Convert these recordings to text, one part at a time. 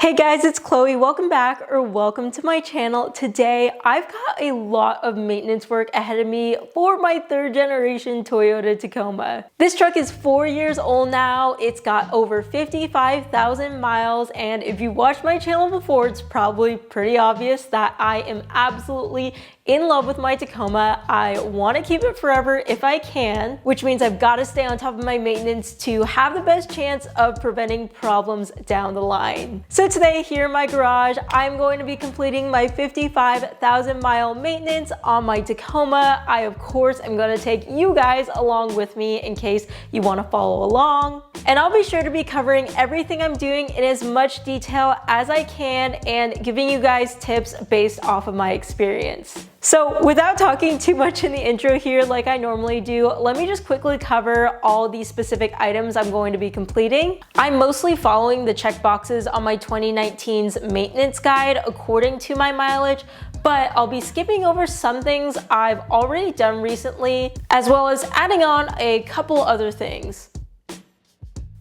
Hey guys, it's Chloe. Welcome back or welcome to my channel. Today, I've got a lot of maintenance work ahead of me for my third generation Toyota Tacoma. This truck is 4 years old now. It's got over 55,000 miles, and if you watched my channel before, it's probably pretty obvious that I am absolutely in love with my Tacoma. I want to keep it forever if I can, which means I've got to stay on top of my maintenance to have the best chance of preventing problems down the line. So today here in my garage, I'm going to be completing my 55,000 mile maintenance on my Tacoma. I of course am going to take you guys along with me in case you want to follow along. And I'll be sure to be covering everything I'm doing in as much detail as I can and giving you guys tips based off of my experience. So without talking too much in the intro here like I normally do, let me just quickly cover all the specific items I'm going to be completing. I'm mostly following the checkboxes on my 2019's maintenance guide according to my mileage, but I'll be skipping over some things I've already done recently, as well as adding on a couple other things.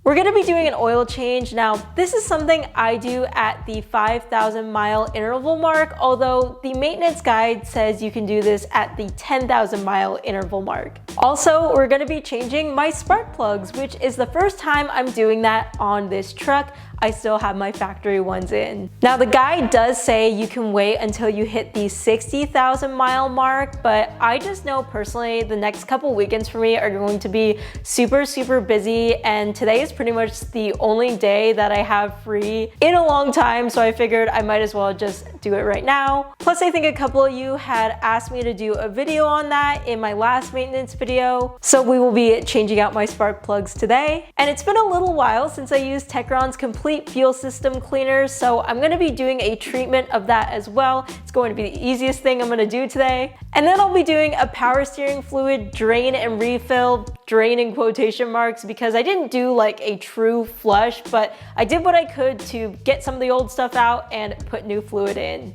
We're going to be doing an oil change. Now, this is something I do at the 5,000 mile interval mark, although the maintenance guide says you can do this at the 10,000 mile interval mark. Also, we're going to be changing my spark plugs, which is the first time I'm doing that on this truck. I still have my factory ones in. Now, the guide does say you can wait until you hit the 60,000 mile mark, but I just know personally the next couple weekends for me are going to be super busy, and today is pretty much the only day that I have free in a long time, so I figured I might as well just do it right now. Plus, I think a couple of you had asked me to do a video on that in my last maintenance video, so we will be changing out my spark plugs today. And it's been a little while since I used TECHRON's complete fuel system cleaner, so I'm going to be doing a treatment of that as well. It's going to be the easiest thing I'm going to do today. And then I'll be doing a power steering fluid drain and refill, drain in quotation marks, because I didn't do like a true flush, but I did what I could to get some of the old stuff out and put new fluid in.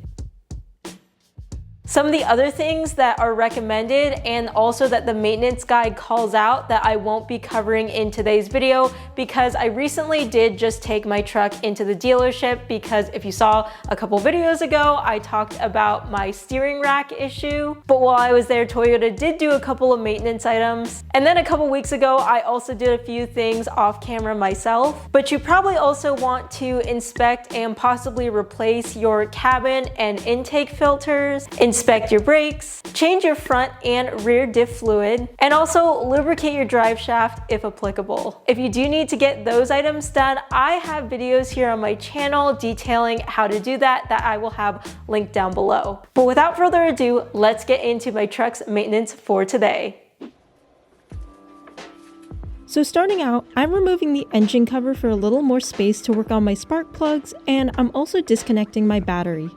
Some of the other things that are recommended and also that the maintenance guide calls out that I won't be covering in today's video, because I recently did just take my truck into the dealership, because if you saw a couple videos ago, I talked about my steering rack issue. But while I was there, Toyota did do a couple of maintenance items. And then a couple weeks ago, I also did a few things off camera myself. But you probably also want to inspect and possibly replace your cabin and intake filters, inspect your brakes, change your front and rear diff fluid, and also lubricate your drive shaft if applicable. If you do need to get those items done, I have videos here on my channel detailing how to do that I will have linked down below. But without further ado, let's get into my truck's maintenance for today. So starting out, I'm removing the engine cover for a little more space to work on my spark plugs, and I'm also disconnecting my battery.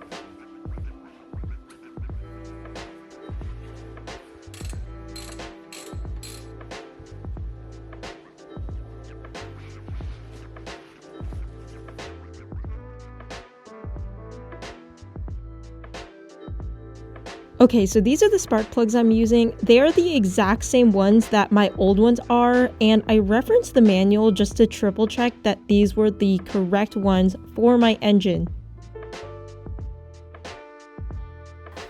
Okay, so these are the spark plugs I'm using. They are the exact same ones that my old ones are, and I referenced the manual just to triple check that these were the correct ones for my engine.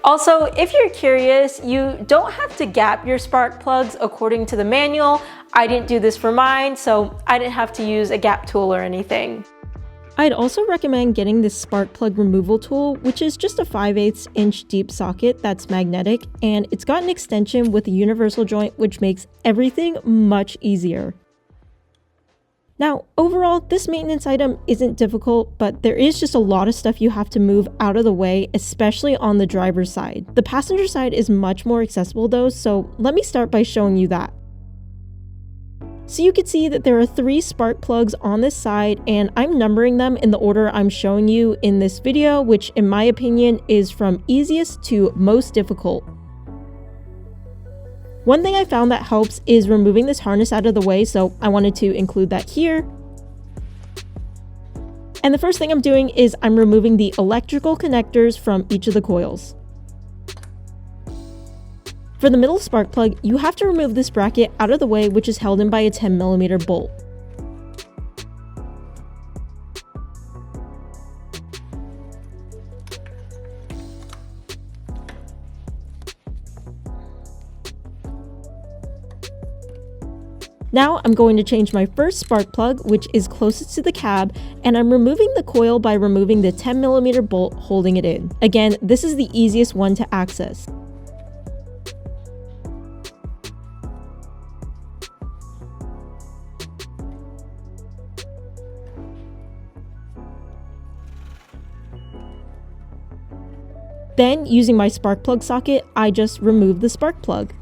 Also, if you're curious, you don't have to gap your spark plugs according to the manual. I didn't do this for mine, so I didn't have to use a gap tool or anything. I'd also recommend getting this spark plug removal tool, which is just a 5/8 inch deep socket that's magnetic, and it's got an extension with a universal joint, which makes everything much easier. Now, overall, this maintenance item isn't difficult, but there is just a lot of stuff you have to move out of the way, especially on the driver's side. The passenger side is much more accessible though, so let me start by showing you that. So you can see that there are 3 spark plugs on this side, and I'm numbering them in the order I'm showing you in this video, which in my opinion is from easiest to most difficult. One thing I found that helps is removing this harness out of the way, so I wanted to include that here. And the first thing I'm doing is I'm removing the electrical connectors from each of the coils. For the middle spark plug, you have to remove this bracket out of the way, which is held in by a 10mm bolt. Now I'm going to change my first spark plug, which is closest to the cab, and I'm removing the coil by removing the 10mm bolt holding it in. Again, this is the easiest one to access. Then, using my spark plug socket, I just remove the spark plug.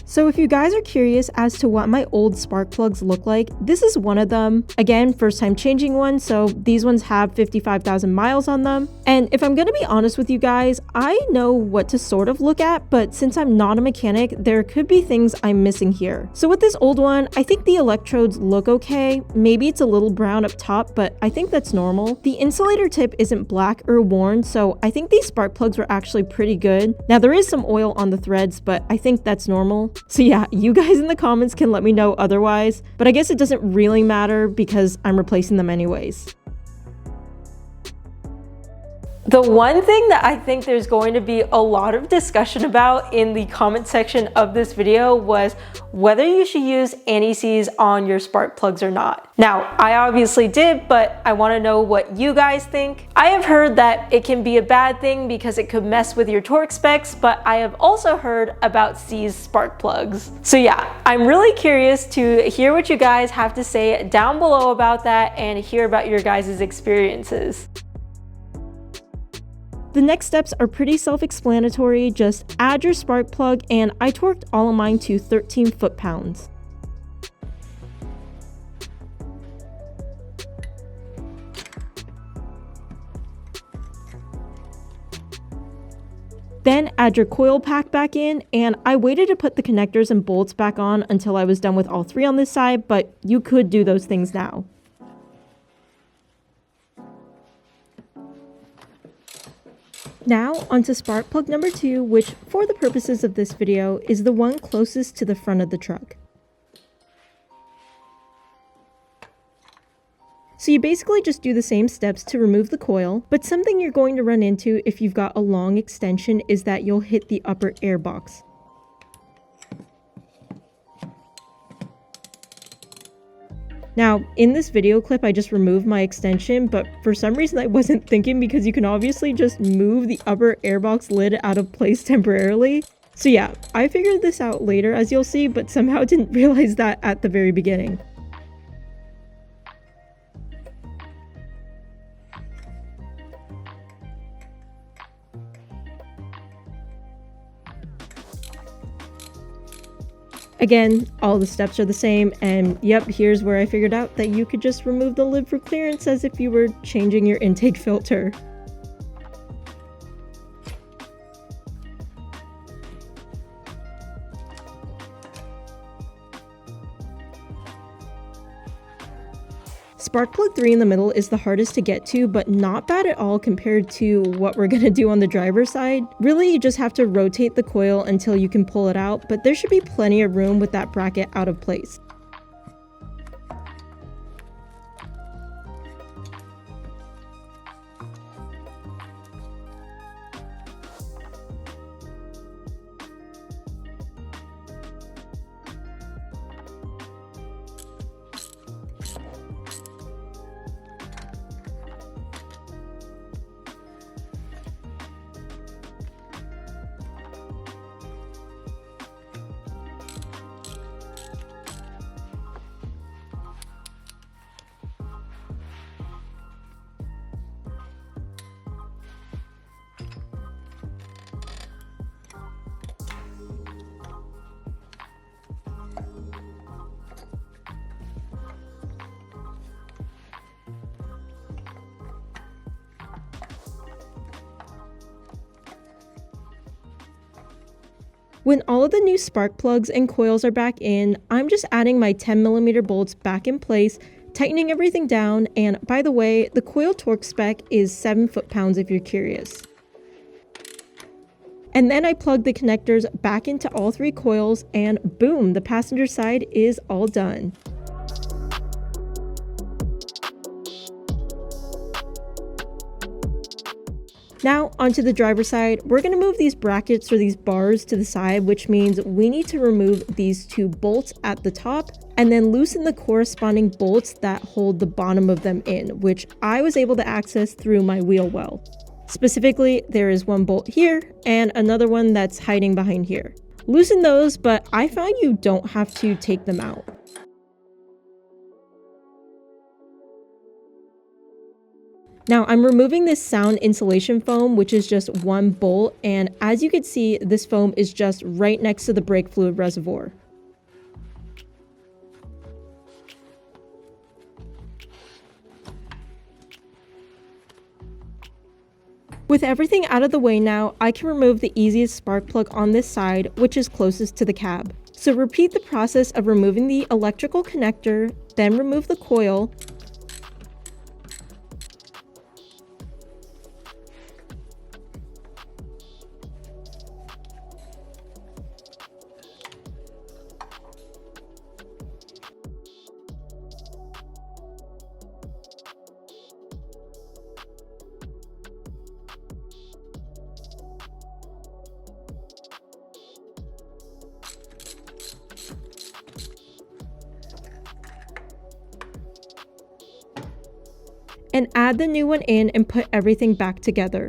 So if you guys are curious as to what my old spark plugs look like, this is one of them. Again, first time changing one, so these ones have 55,000 miles on them. And if I'm gonna be honest with you guys, I know what to sort of look at, but since I'm not a mechanic, there could be things I'm missing here. So with this old one, I think the electrodes look okay. Maybe it's a little brown up top, but I think that's normal. The insulator tip isn't black or worn, so I think these spark plugs were actually pretty good. Now there is some oil on the threads, but I think that's normal. So yeah, you guys in the comments can let me know otherwise, but I guess it doesn't really matter because I'm replacing them anyways. The one thing that I think there's going to be a lot of discussion about in the comment section of this video was whether you should use anti-seize on your spark plugs or not. Now, I obviously did, but I want to know what you guys think. I have heard that it can be a bad thing because it could mess with your torque specs, but I have also heard about seized spark plugs. So yeah, I'm really curious to hear what you guys have to say down below about that and hear about your guys' experiences. The next steps are pretty self-explanatory, just add your spark plug, and I torqued all of mine to 13 foot-pounds. Then add your coil pack back in, and I waited to put the connectors and bolts back on until I was done with all three on this side, but you could do those things now. Now onto spark plug number 2, which for the purposes of this video is the one closest to the front of the truck. So you basically just do the same steps to remove the coil, but something you're going to run into if you've got a long extension is that you'll hit the upper air box. Now, in this video clip, I just removed my extension, but for some reason I wasn't thinking because you can obviously just move the upper airbox lid out of place temporarily. So yeah, I figured this out later as you'll see, but somehow didn't realize that at the very beginning. Again, all the steps are the same, and yep, here's where I figured out that you could just remove the lid for clearance as if you were changing your intake filter. Spark plug 3 in the middle is the hardest to get to, but not bad at all compared to what we're gonna do on the driver's side. Really, you just have to rotate the coil until you can pull it out, but there should be plenty of room with that bracket out of place. When all of the new spark plugs and coils are back in, I'm just adding my 10mm bolts back in place, tightening everything down, and by the way, the coil torque spec is 7 foot-pounds if you're curious. And then I plug the connectors back into all three coils, and boom, the passenger side is all done. Now onto the driver's side, we're going to move these brackets or these bars to the side, which means we need to remove these 2 bolts at the top and then loosen the corresponding bolts that hold the bottom of them in, which I was able to access through my wheel well. Specifically, there is 1 bolt here and another one that's hiding behind here. Loosen those, but I found you don't have to take them out. Now I'm removing this sound insulation foam, which is just 1 bolt, and as you can see, this foam is just right next to the brake fluid reservoir. With everything out of the way now, I can remove the easiest spark plug on this side, which is closest to the cab. So repeat the process of removing the electrical connector, then remove the coil, and add the new one in and put everything back together.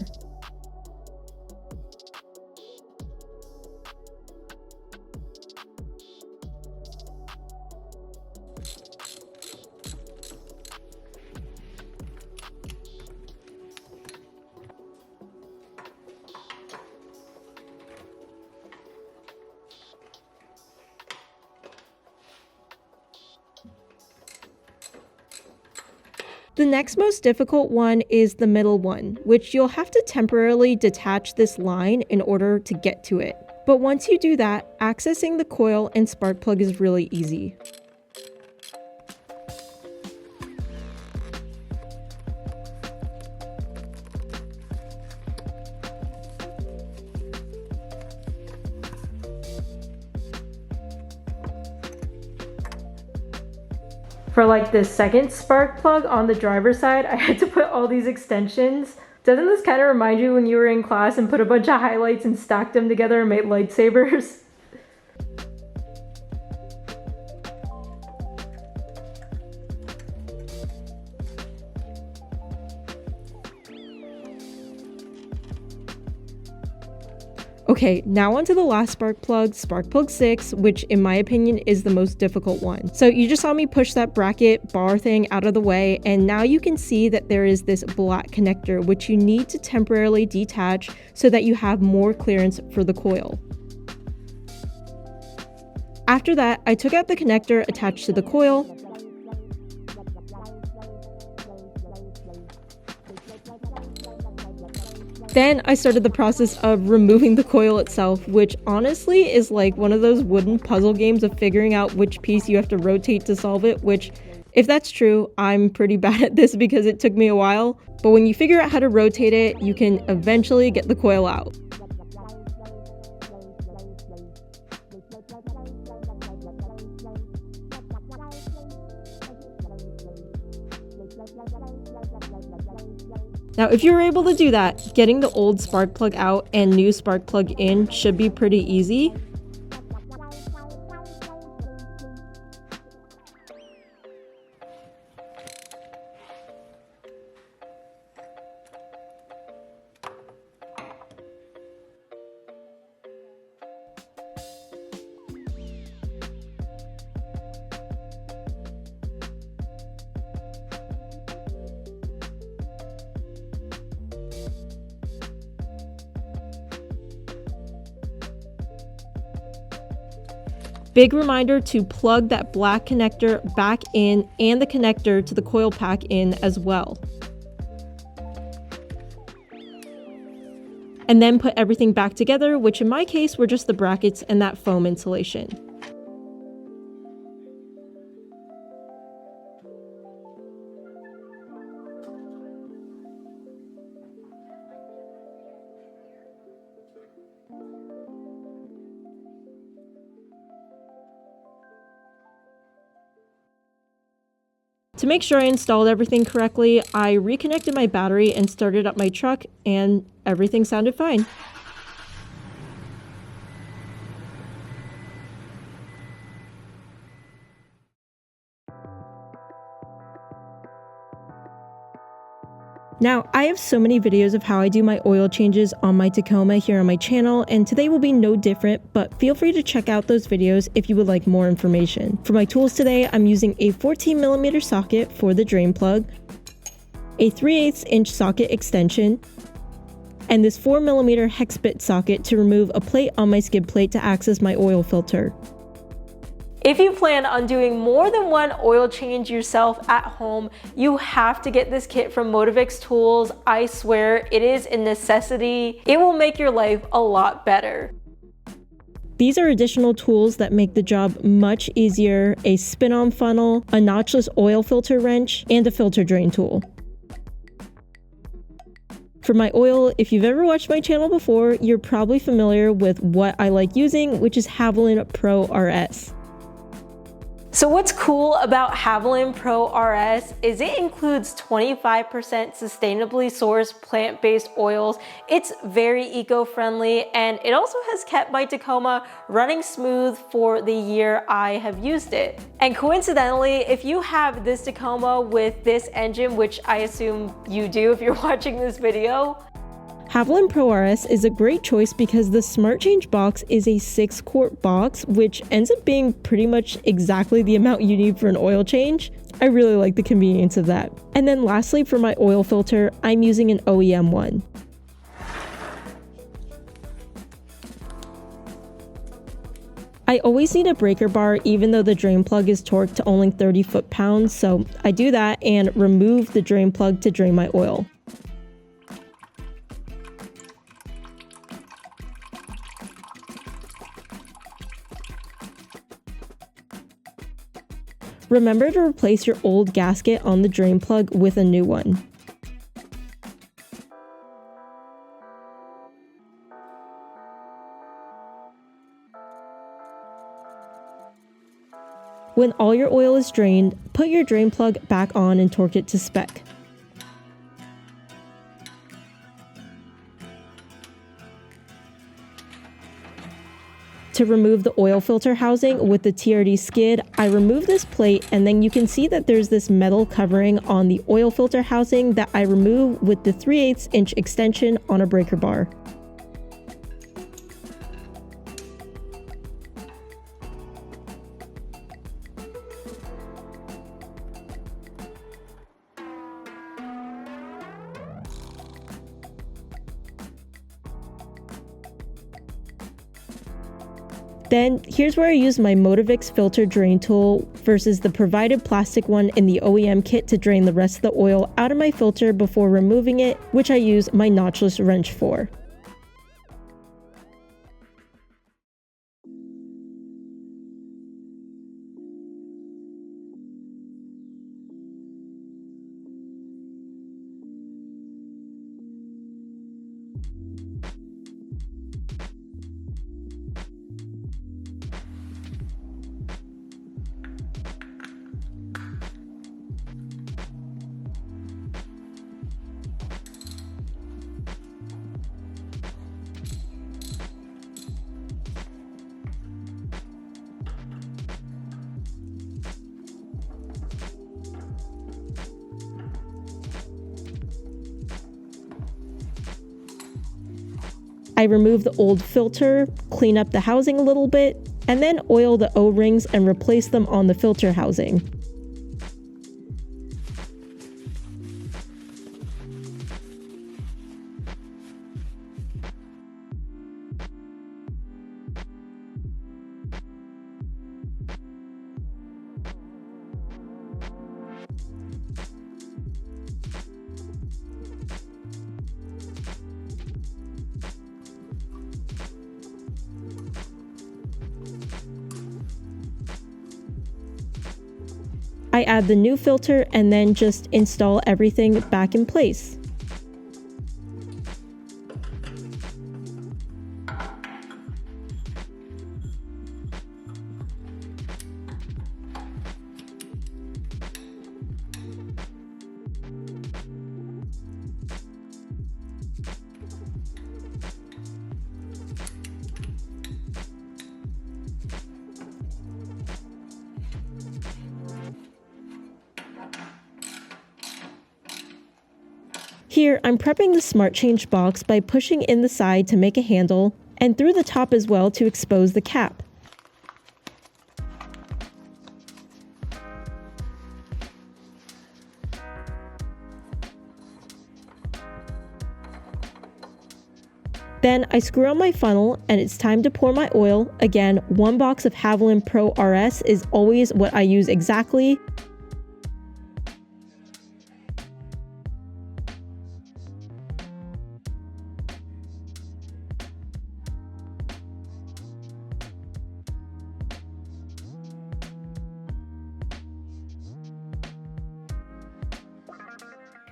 The next most difficult one is the middle one, which you'll have to temporarily detach this line in order to get to it. But once you do that, accessing the coil and spark plug is really easy. For like this second spark plug on the driver's side, I had to put all these extensions. Doesn't this kind of remind you when you were in class and put a bunch of highlights and stacked them together and made lightsabers? Okay, now onto the last spark plug 6, which in my opinion is the most difficult one. So you just saw me push that bracket bar thing out of the way, and now you can see that there is this black connector, which you need to temporarily detach so that you have more clearance for the coil. After that, I took out the connector attached to the coil, then I started the process of removing the coil itself, which honestly is like one of those wooden puzzle games of figuring out which piece you have to rotate to solve it, which, if that's true, I'm pretty bad at this because it took me a while. But when you figure out how to rotate it, you can eventually get the coil out. Now, if you're able to do that, getting the old spark plug out and new spark plug in should be pretty easy. Big reminder to plug that black connector back in and the connector to the coil pack in as well. And then put everything back together, which in my case were just the brackets and that foam insulation. To make sure I installed everything correctly, I reconnected my battery and started up my truck, and everything sounded fine. Now, I have so many videos of how I do my oil changes on my Tacoma here on my channel, and today will be no different, but feel free to check out those videos if you would like more information. For my tools today, I'm using a 14mm socket for the drain plug, a 3/8 inch socket extension, and this 4mm hex bit socket to remove a plate on my skid plate to access my oil filter. If you plan on doing more than one oil change yourself at home, you have to get this kit from Motivix Tools. I swear it is a necessity. It will make your life a lot better. These are additional tools that make the job much easier: a spin-on funnel, a notchless oil filter wrench, and a filter drain tool. For my oil, if you've ever watched my channel before, you're probably familiar with what I like using, which is Haviland Pro RS. So what's cool about Haviland Pro RS is it includes 25% sustainably sourced plant-based oils. It's very eco-friendly, and it also has kept my Tacoma running smooth for the year I have used it. And coincidentally, if you have this Tacoma with this engine, which I assume you do if you're watching this video, Haviland Pro RS is a great choice because the Smart Change box is a 6-quart box, which ends up being pretty much exactly the amount you need for an oil change. I really like the convenience of that. And then lastly, for my oil filter, I'm using an OEM one. I always need a breaker bar even though the drain plug is torqued to only 30 foot-pounds, so I do that and remove the drain plug to drain my oil. Remember to replace your old gasket on the drain plug with a new one. When all your oil is drained, put your drain plug back on and torque it to spec. To remove the oil filter housing with the TRD skid, I remove this plate, and then you can see that there's this metal covering on the oil filter housing that I remove with the 3/8 inch extension on a breaker bar. Then here's where I use my Motivix filter drain tool versus the provided plastic one in the OEM kit to drain the rest of the oil out of my filter before removing it, which I use my notchless wrench for. I remove the old filter, clean up the housing a little bit, and then oil the O-rings and replace them on the filter housing. I add the new filter and then just install everything back in place. Here, I'm prepping the Smart Change box by pushing in the side to make a handle, and through the top as well to expose the cap. Then I screw on my funnel and it's time to pour my oil. Again, 1 box of Haviland Pro RS is always what I use exactly.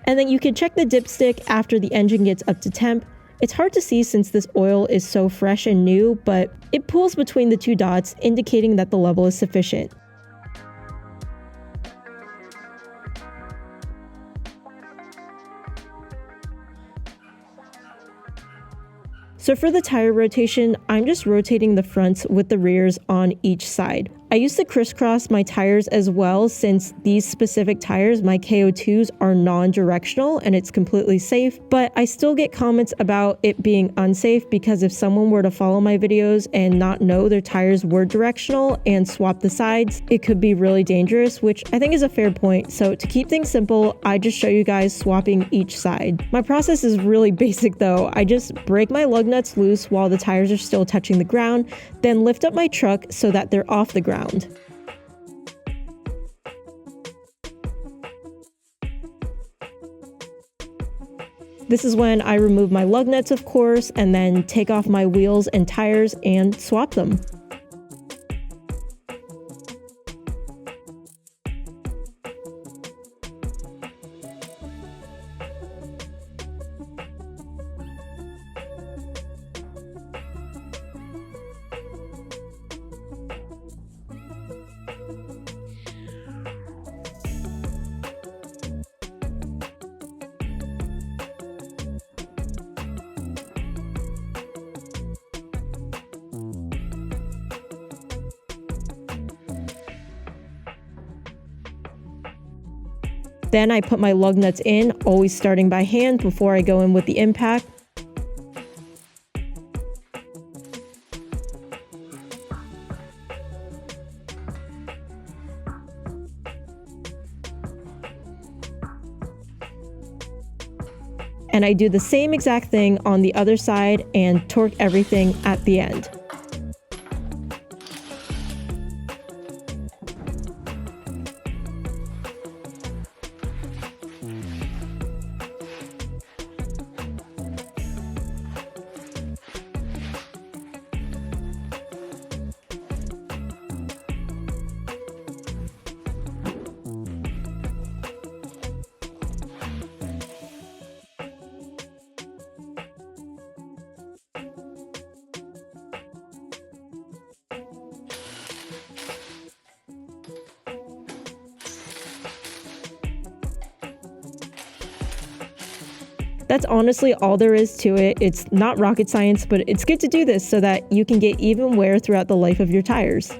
And then you can check the dipstick after the engine gets up to temp. It's hard to see since this oil is so fresh and new, but it pulls between the 2 dots, indicating that the level is sufficient. So for the tire rotation, I'm just rotating the fronts with the rears on each side. I used to crisscross my tires as well since these specific tires, my KO2s, are non-directional and it's completely safe, but I still get comments about it being unsafe because if someone were to follow my videos and not know their tires were directional and swap the sides, it could be really dangerous, which I think is a fair point. So to keep things simple, I just show you guys swapping each side. My process is really basic though. I just break my lug nuts loose while the tires are still touching the ground, then lift up my truck so that they're off the ground. This is when I remove my lug nuts, of course, and then take off my wheels and tires and swap them. Then I put my lug nuts in, always starting by hand before I go in with the impact. And I do the same exact thing on the other side and torque everything at the end. That's honestly all there is to it. It's not rocket science, but it's good to do this so that you can get even wear throughout the life of your tires.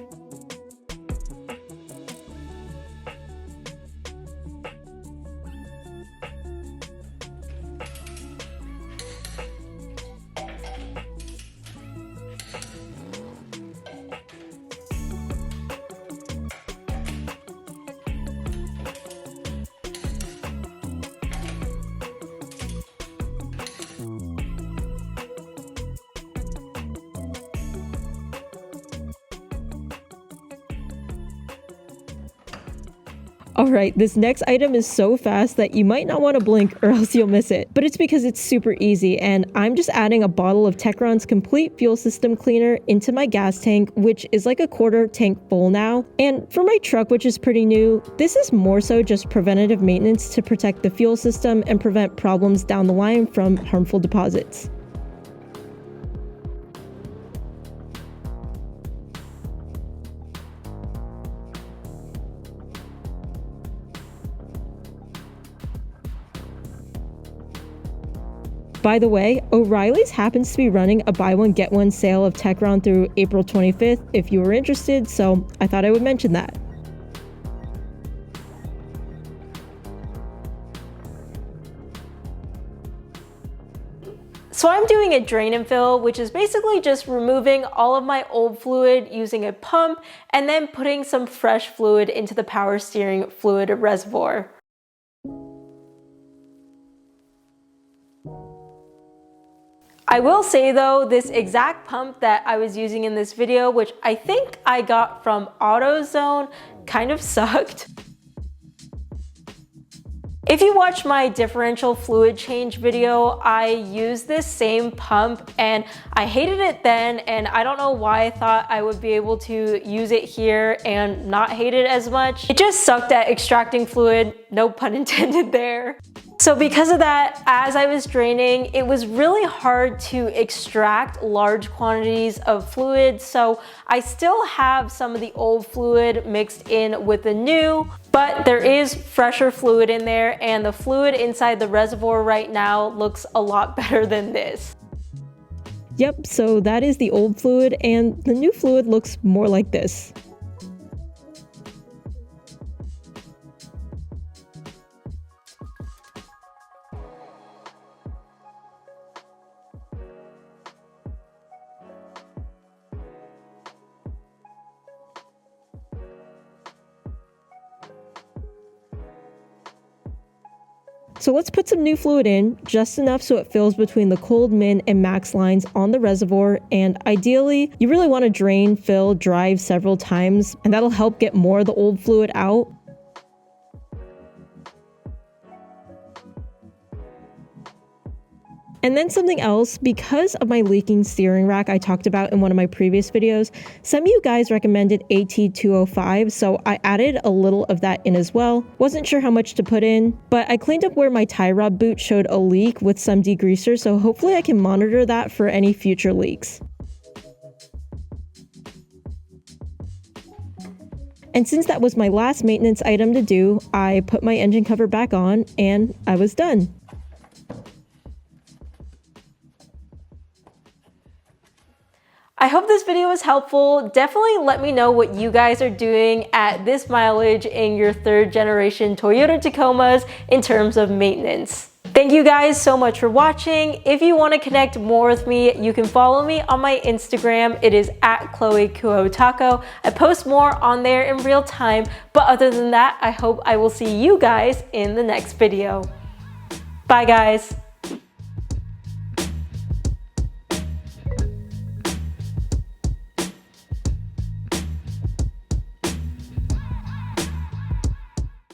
Alright, this next item is so fast that you might not want to blink or else you'll miss it. But it's because it's super easy, and I'm just adding a bottle of TECHRON's complete fuel system cleaner into my gas tank, which is like a quarter tank full now. And for my truck, which is pretty new, this is more so just preventative maintenance to protect the fuel system and prevent problems down the line from harmful deposits. By the way, O'Reilly's happens to be running a buy one get one sale of TECHRON through April 25th if you were interested, so I thought I would mention that. So I'm doing a drain and fill, which is basically just removing all of my old fluid using a pump and then putting some fresh fluid into the power steering fluid reservoir. I will say though, this exact pump that I was using in this video, which I think I got from AutoZone, kind of sucked. If you watch my differential fluid change video, I used this same pump and I hated it then, and I don't know why I thought I would be able to use it here and not hate it as much. It just sucked at extracting fluid, no pun intended there. So because of that, as I was draining, it was really hard to extract large quantities of fluid. So I still have some of the old fluid mixed in with the new, but there is fresher fluid in there, and the fluid inside the reservoir right now looks a lot better than this. Yep, so that is the old fluid, and the new fluid looks more like this. So let's put some new fluid in, just enough so it fills between the cold, min, and max lines on the reservoir, and ideally, you really want to drain, fill, drive several times, and that'll help get more of the old fluid out. And then something else, because of my leaking steering rack I talked about in one of my previous videos, some of you guys recommended AT205, so I added a little of that in as well. Wasn't sure how much to put in, but I cleaned up where my tie rod boot showed a leak with some degreaser, so hopefully I can monitor that for any future leaks. And since that was my last maintenance item to do, I put my engine cover back on and I was done. I hope this video was helpful. Definitely let me know what you guys are doing at this mileage in your third generation Toyota Tacomas in terms of maintenance. Thank you guys so much for watching. If you want to connect more with me, you can follow me on my Instagram. It is @ChloeKuoTaco. I post more on there in real time, but other than that, I hope I will see you guys in the next video. Bye guys.